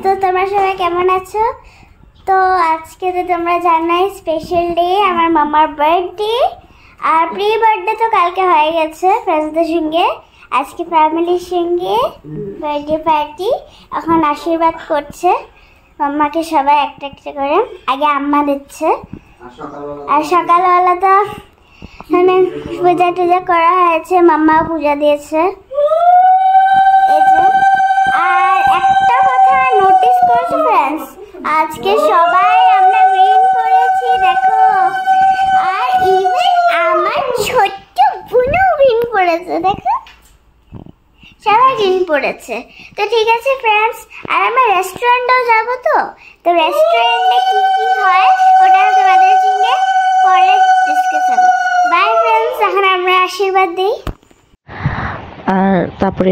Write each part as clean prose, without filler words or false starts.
তো তোমরা সবাই কেমন আছো? তো আজকে তো তোমরা জানাই স্পেশাল ডে, আমার মামার বার্থডে। আর প্রি বার্থডে তো কালকে হয়ে গেছে ফ্রেন্ডসদের সঙ্গে। আজকে ফ্যামিলির সঙ্গে বার্থডে পার্টি। এখন আশীর্বাদ করছে মাম্মাকে সবাই একটা একটা করে। আগে আম্মা দিচ্ছে, আর সকালবেলা তো মানে পূজা টুজা করা হয়েছে, মাম্মা পূজা দিয়েছে। আর একটা কথা নোটিস করেছো ফ্রেন্ডস, আজকে সবাই আমরা গ্রিন করেছি দেখো। আর ইভেন আমার ছোট্ট বোনও গ্রিন পড়েছে দেখো, সবাই গ্রিন পড়েছে। তো ঠিক আছে ফ্রেন্ডস, আর আমরা রেস্টুরেন্টেও যাবো। তো রেস্টুরেন্টে কি কি হয় ওটা তোমাদের সঙ্গে পরে ডিসকাস হবে। বাই ফ্রেন্ডস, এখন আমরা আশীর্বাদ দিই। আর তারপরে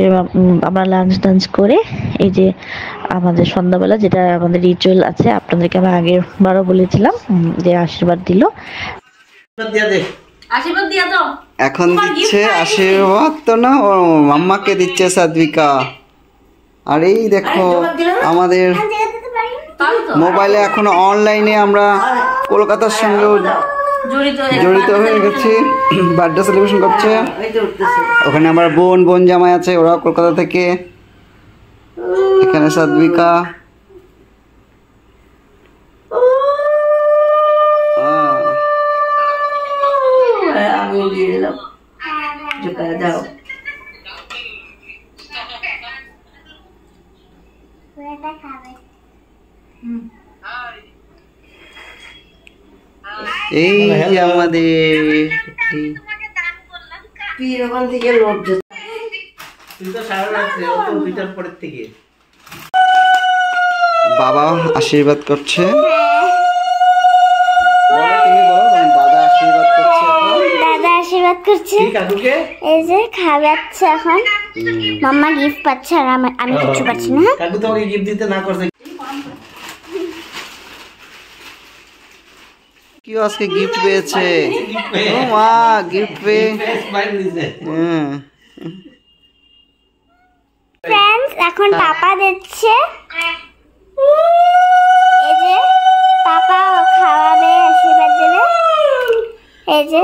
আমরা লাঞ্চ করে এই যে আমাদের সন্ধ্যাবেলা যেটা আমাদের রিচুয়াল আছে, আপনাদেরকে আমি আগের বারও বলেছিলাম যে আশীর্বাদ দিল। এখন দিচ্ছে আশীর্বাদ তো না, ও মাম্মাকে দিচ্ছে সাদবিকা। আর এই দেখো আমাদের মোবাইলে এখনো অনলাইনে আমরা কলকাতার সঙ্গেও জড়িত হয়ে গেছি, বার্থডে সেলিব্রেশন করছে। ওখানে আমার বোন জামাই আছে, ওরা কলকাতা থেকে। এখানে সাদবিকা, আমি দিয়ে দিলাম। যাও এই যে আমাদের বাবা আশীর্বাদ করছে। দাদা আশীর্বাদ করছে, দাদা আশীর্বাদ করছে। এই যে খাওয়াচ্ছে এখন, মাম্মা গিফট পাচ্ছে আর আমি কিছু পাচ্ছি না। কাকু তোমাকে গিফট দিতে না করছে। কি আজকে গিফট পেয়েছে? ও মা গিফট পেয়ে ফ্রেন্ডস এখন পাপা দিচ্ছে। এই যে পাপা খাওয়াবে, আশীর্বাদ দেবে। এই যে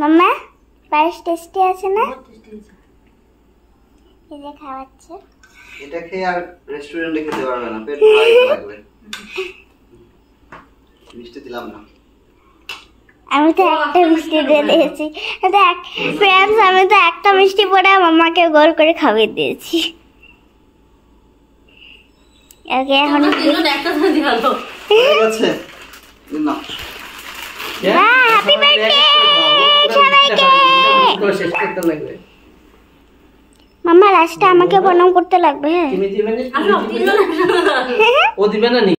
মাম্মা পায়েস টেস্টি আছে না? এই যে খাওয়াচ্ছে। এটা খেয়ে আর রেস্টুরেন্টে খেতে পারবে না, পেট ভরাই লাগবে। মিষ্টি দিলাম না, আমি তো একটা মিষ্টি দিয়ে দিয়েছি। ফ্রেন্ডস আমি তো একটা মিষ্টি পরে মাম্মাকে গোল করে খাইয়ে দিয়েছি। ওকে এখন একটা দিয়ে ভালো ঠিক আছে না। হ্যাপি বার্থডে সবাইকে। মাম্মা লাস্টে আমাকে প্রণাম করতে লাগবে। হ্যাঁ তুমি দিবে না? ও দিবে না নি?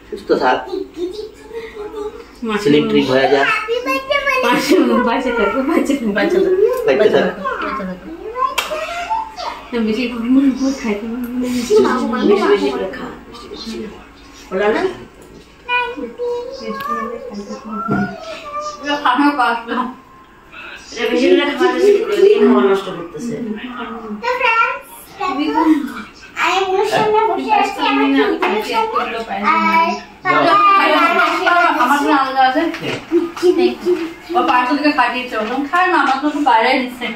সুস্থ থাক, স্লিপ ট্রিপ হয়ে যা, বাঁচে থাকো, বাঁচে থাকো, বাঁচে থাকো, বাইতে থাক। বেশি খাইতে বেশি করে খা, বেশি ওলা না খানা পাসলাম। বেশি করে খাওয়াতে দিন নষ্ট করতেছে। তো ফ্রেন্ডস আমি মুশানে বসে আছি, আমি আমার তো আলাদা আছে। ও পাঁচশো থেকে খাটিয়ে চলো খায় না, আমার তো বাইরে দিচ্ছে।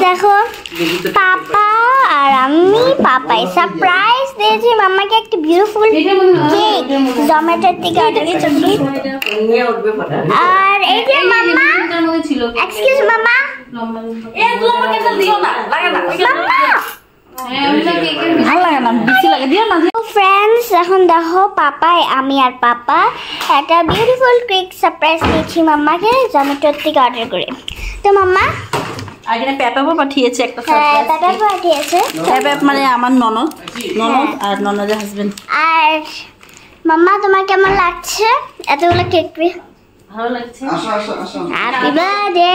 দেখো পাপা আর আমি পাপাই সারপ্রাইজ দিয়েছি মাম্মাকে একটা বিউটিফুল কেক জোম্যাটোর থেকে অর্ডার করেছি। আর এই যে মাম্মা, এক্সকিউজ মাম্মা, এই লম্বা কেটে দিও না, লাগে না, মাম্মা ভালো লাগে না, বেশি লাগে দিও না। ফ্রেন্ডস এখন দেখো পাপা, আমি আর পাপা একটা বিউটিফুল কেক সারপ্রাইজ দিয়েছি মাম্মাকে জোম্যাটোর থেকে অর্ডার করে। তো মাম্মা আগে পেপারও পাঠিয়েছে একটা হ্যাঁ পেপার পাঠিয়েছে। পেপার মানে আমার ননদ আর ননদের হাজবেন্ড। আর মাম্মা তোমার কেমন লাগছে এতগুলো কেক পেয়ে? ভালো লাগছে। আসো আসো আসো। Happy birthday.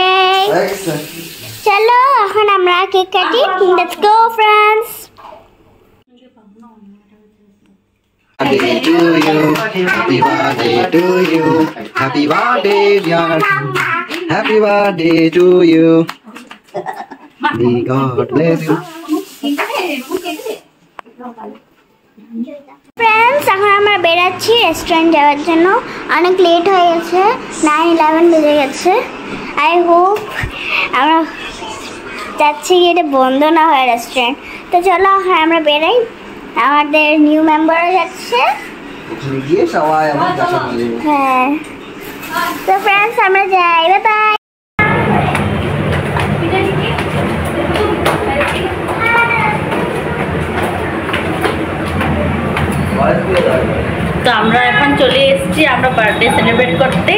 চলো এখন আমরা কেক কাটি। Let's go friends. Happy to you, happy birthday to you, happy birthday dear, happy birthday to you. May God bless you. Friends এখন আমরা বেরাচ্ছি রেস্টুরেন্ট যাওয়ার জন্য। অনেক লেট হয়ে গেছে, 9-11 বেজে গেছে। আই হোপ আমরা যাচ্ছি কি এটা বন্ধ না হয় রেস্টুরেন্ট। তো চলো এখন আমরা বেরাই। আমাদের নিউ মেম্বারও যাচ্ছে। গিয়ে সবাই আমার দেখা করবে। হ্যাঁ, তো ফ্রেন্ডস আমরা যাই, বাই বাই। তো আমরা এখন চলে এসেছি আমরা বার্থডে সেলিব্রেট করতে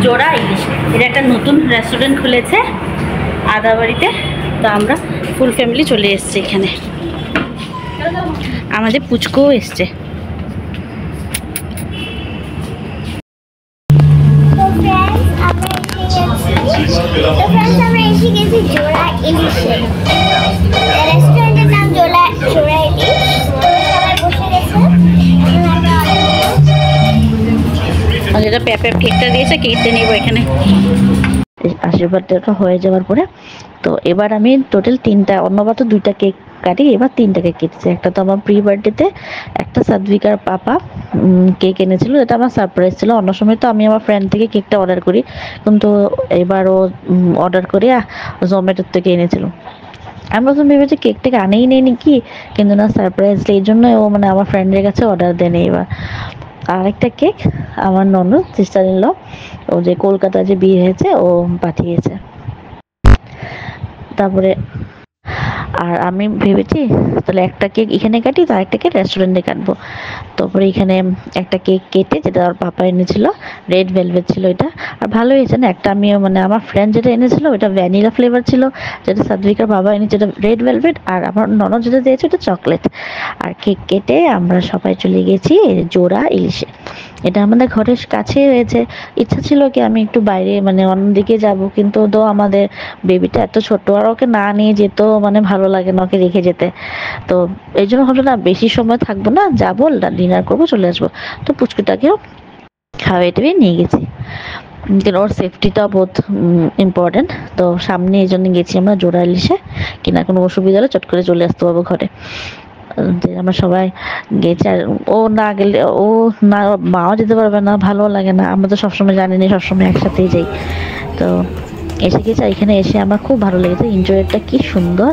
জোড়া ইলিশ। এটা একটা নতুন রেস্টুরেন্ট খুলেছে আদাবাড়িতে। তো আমরা ফুল ফ্যামিলি চলে এসেছি এখানে। আমাদের পুচকোও এসছে। আমরা এসে গেছি জোড়া ইলিশে। রেস্টুরেন্টের নাম জোড়া ইলিশ। সবাই বসে গেছে। যেটা প্যাপের কেকটা দিয়েছে, কেকটা নিব এখানে। আশীর্বাদটা হয়ে যাওয়ার পরে তো এবার আমি টোটাল 3টা, অন্যবার তো 2টা কেক কাটি, এবার 3টা কেক কেটেছি। একটা তো আমার প্রি বার্থডেতে একটা সাদভিকার পাপা কেক এনেছিল, এটা আমার সারপ্রাইজ ছিল। অন্য সময় তো আমি আমার ফ্রেন্ড থেকে কেকটা অর্ডার করি, কিন্তু এবার ও অর্ডার করে জোম্যাটোর থেকে এনেছিল। আমি প্রথম ভেবেছি কেকটাকে আনেই নেই নাকি, কিন্তু না, সারপ্রাইজ এই জন্য ও মানে আমার ফ্রেন্ডের কাছে অর্ডার দেয়নি। এবার আরেকটা কেক আমার ননদ সিস্টার ইন ল, ও যে কলকাতায় যে বিয়ে হয়েছে, ও পাঠিয়েছে। তারপরে আর আমি ভেবেছি তাহলে একটা কেক এখানে কাটি, তো আরেকটা কেক রেস্টুরেন্টে কাটবো। তারপরে এখানে একটা কেক কেটে, যেটা ওর পাপা এনেছিল, রেড ভেলভেট ছিল এটা। আর ভালো হয়েছে না, একটা আমি মানে আমার ফ্রেন্ড যেটা এনেছিল ওটা ভ্যানিলা ফ্লেভার ছিল, যেটা সাদভিকার বাবা এনেছে যেটা রেড ভেলভেট, আর আমার ননদ যেটা দিয়েছে ওটা চকলেট। আর কেক কেটে আমরা সবাই চলে গেছি জোড়া ইলিশে। এটা আমাদের ঘরের কাছে হয়েছে। ইচ্ছা ছিল কি আমি একটু বাইরে মানে অন্যদিকে যাব, কিন্তু তো আমাদের বেবিটা এত ছোট, আর ওকে না নিয়ে যেত মানে ভালো লাগে না ওকে রেখে যেতে। তো এই জন্য ভাবলো না, বেশি সময় থাকবো না, যাবো ডিনার করবো চলে আসবো। তো পুচকুটাকেও খাওয়াই টাইয়ে নিয়ে গেছি, ওর সেফটিটা বহুত ইম্পর্টেন্ট। তো সামনে এই জন্য গেছি আমরা জোড়া ইলিশে, কিনা কোনো অসুবিধা হলে চট করে চলে আসতে পারবো ঘরে। আমরা সবাই গেছি, আর ও না গেলে, ও না মাও যেতে পারবে না, ভালো লাগে না। আমরা তো সবসময় জানি না, সবসময় একসাথেই যাই। তো এসে গেছি, এখানে এসে আমার খুব ভালো লেগেছে। ইন্টেরিয়রটা কি সুন্দর,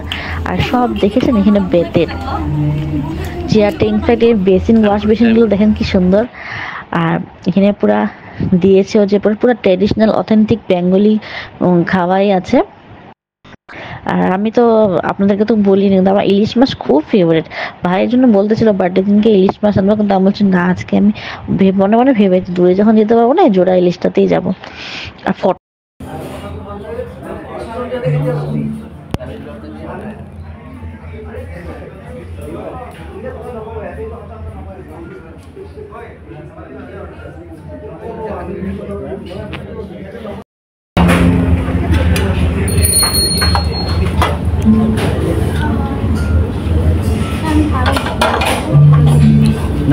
আর সব দেখেছেন এখানে বেতের চেয়ারটা, ইনফ্যাক্ট এই বেসিন ওয়াশ বেসিনগুলো দেখেন কি সুন্দর। আর এখানে পুরা দিয়েছে যে পুরো ট্র্যাডিশনাল অথেন্টিক বেঙ্গলি খাওয়াই আছে। আর আমি তো আপনাদেরকে তো বলিনি, কিন্তু আমার ইলিশ মাছ খুব ফেভারিট। ভাইয়ের জন্য বলতেছিল বার্থডে দিনকে ইলিশ মাছ আনবো, কিন্তু আমি বলছি না, আজকে আমি মনে মনে ভেবেছি দূরে যখন যেতে পারবো না, জোড়া ইলিশটাতেই যাবো। আর ফটো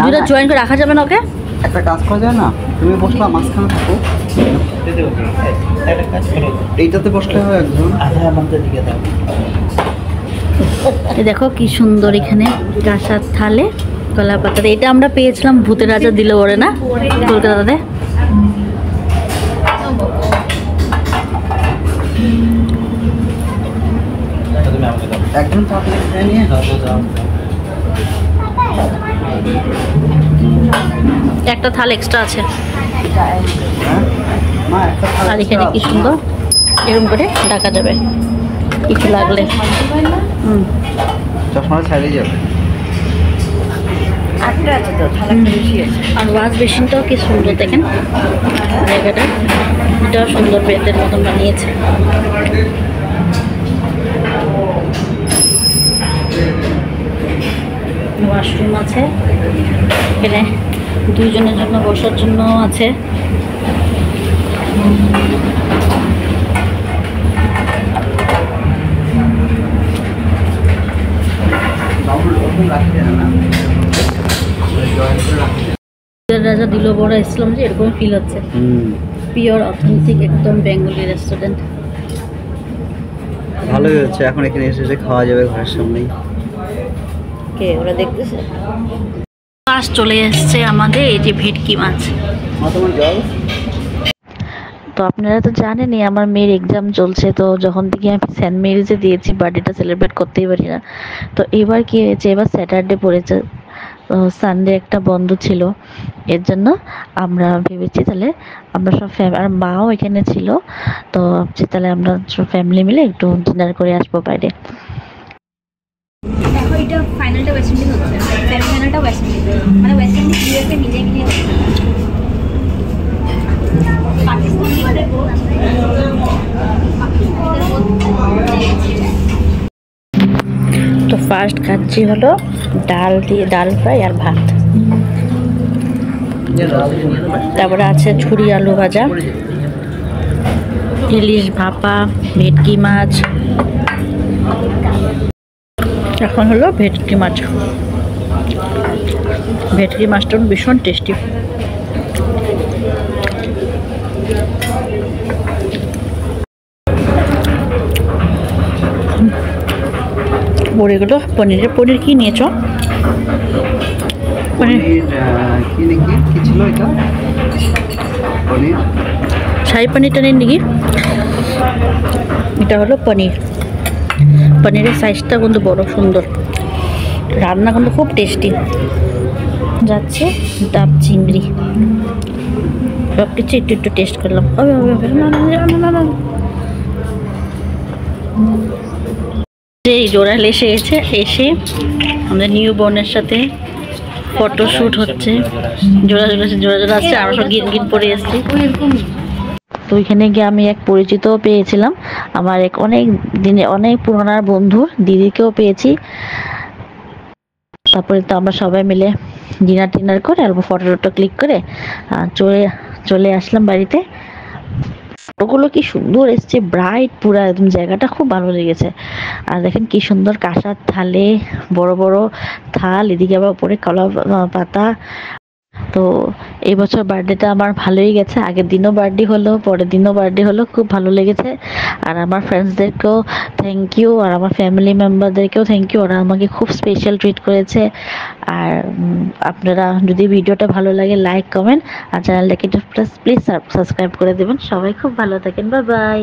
দুটো জয়েন করে রাখা যাবে না ওকে? একটা কাজ করা যায় না, তুমি বসলা মাঝখানে থাকো, এইটাতে বসলে হয় একজন। দেখো কি সুন্দর এখানে কাঁসার থালে কলা পাতা। এটা আমরা পেয়েছিলাম ভূতের রাজা দিল ওরে না, কলকাতাতে। একজন নিয়ে একটা থাল এক্সট্রা আছে। আর এখানে কি সুন্দর এরকম করে ডাকা যাবে কিছু লাগলে। চশমাটা ছাড়িয়ে যাবে। আর ওয়াশ বেসিনটাও কি সুন্দর দেখেন জায়গাটা, এটাও সুন্দর বেতের মতন বানিয়েছে। ওয়াশরুম আছে এখানে, দুইজনের জন্য বসার জন্য আছে। দিল বড় ইসলাম যে এরকম ফিল হচ্ছে, পিওর অথেন্টিক একদম বেঙ্গলি রেস্টুরেন্ট। ভালোই হচ্ছে, এখন এখানে এসে খাওয়া যাবে ঘরের সামনেই। কে ওরা দেখতেছে। মাছ চলে এসছে আমাদের, এই যে ভেটকি মাছ। তো আপনারা তো জানেনই আমার মেয়ের এক্সাম চলছে, তো যখন থেকে আমি সেন্ট মেরিজে দিয়েছি বার্থডেটা সেলিব্রেট করতেই পারি না। তো এবার কি হয়েছে, এবার স্যাটারডে পড়েছে, সানডে একটা বন্ধ ছিল, এর জন্য আমরা ভেবেছি তাহলে আমরা সব আর মাও এখানে ছিল, তো ভাবছি তাহলে আমরা সব ফ্যামিলি মিলে একটু ডিনার করে আসবো বাইরে। দেখো এটা ফাইনালটা ওয়েস্ট ইন্ডিজ হচ্ছে, সেমিফাইনালটা ওয়েস্ট ইন্ডিজ, মানে ওয়েস্ট ইন্ডিজ ইউএসএ মিলিয়ে গিয়ে তো ফার্স্ট খাচ্ছি হলো ডাল দিয়ে, ডাল ফ্রাই আর ভাত, তারপরে আছে ঝুরি আলু ভাজা, ইলিশ ভাপা, ভেটকি মাছ, এখন হলো ভেটকি মাছ। ভেটকি মাছটা ভীষণ টেস্টি। বড়িগুলো পনিরের, পনির কি নিয়েছো? পনির কি ছিল এটা? পনির, শাহী পনিরটা নেই নাকি? এটা হলো পনির। পনিরের সাইজটা কিন্তু বড়, সুন্দর, রান্না কিন্তু খুব টেস্টি। যাচ্ছে ডাব চিংড়ি, সব কিছু একটু একটু টেস্ট করলাম। এই জোড়াল এসে আমাদের নিউ বোনের সাথে ফটোশ্যুট হচ্ছে, জোড়া জোড়া আসছে, আমরা সব গিন গিন পরে এসেছি। তো ওইখানে গিয়ে আমি এক পরিচিতও পেয়েছিলাম, আমার এক অনেক দিনে অনেক পুরোনো বন্ধু দিদিকেও পেয়েছি। তারপরে তো আমরা সবাই মিলে ডিনার করে আর ফটো ক্লিক করে চলে আসলাম বাড়িতে। ফটোগুলো কি সুন্দর এসছে, ব্রাইট পুরা একদম, জায়গাটা খুব ভালো লেগেছে। আর দেখেন কি সুন্দর কাঁসার থালে, বড় বড় থাল, এদিকে আবার উপরে কলা পাতা। তো এই বছর বার্থডেটা আমার ভালোই গেছে, আগের দিনও বার্থডে হলো, পরের দিনও বার্থডে হলো, খুব ভালো লেগেছে। আর আমার ফ্রেন্ডসদেরকেও থ্যাংক ইউ, আর আমার ফ্যামিলি মেম্বারদেরকেও থ্যাংক ইউ, ওরা আমাকে খুব স্পেশাল ট্রিট করেছে। আর আপনারা যদি ভিডিওটা ভালো লাগে লাইক কমেন্ট আর চ্যানেলটাকে প্লিজ সাবস্ক্রাইব করে দেবেন। সবাই খুব ভালো থাকেন, বাই বাই।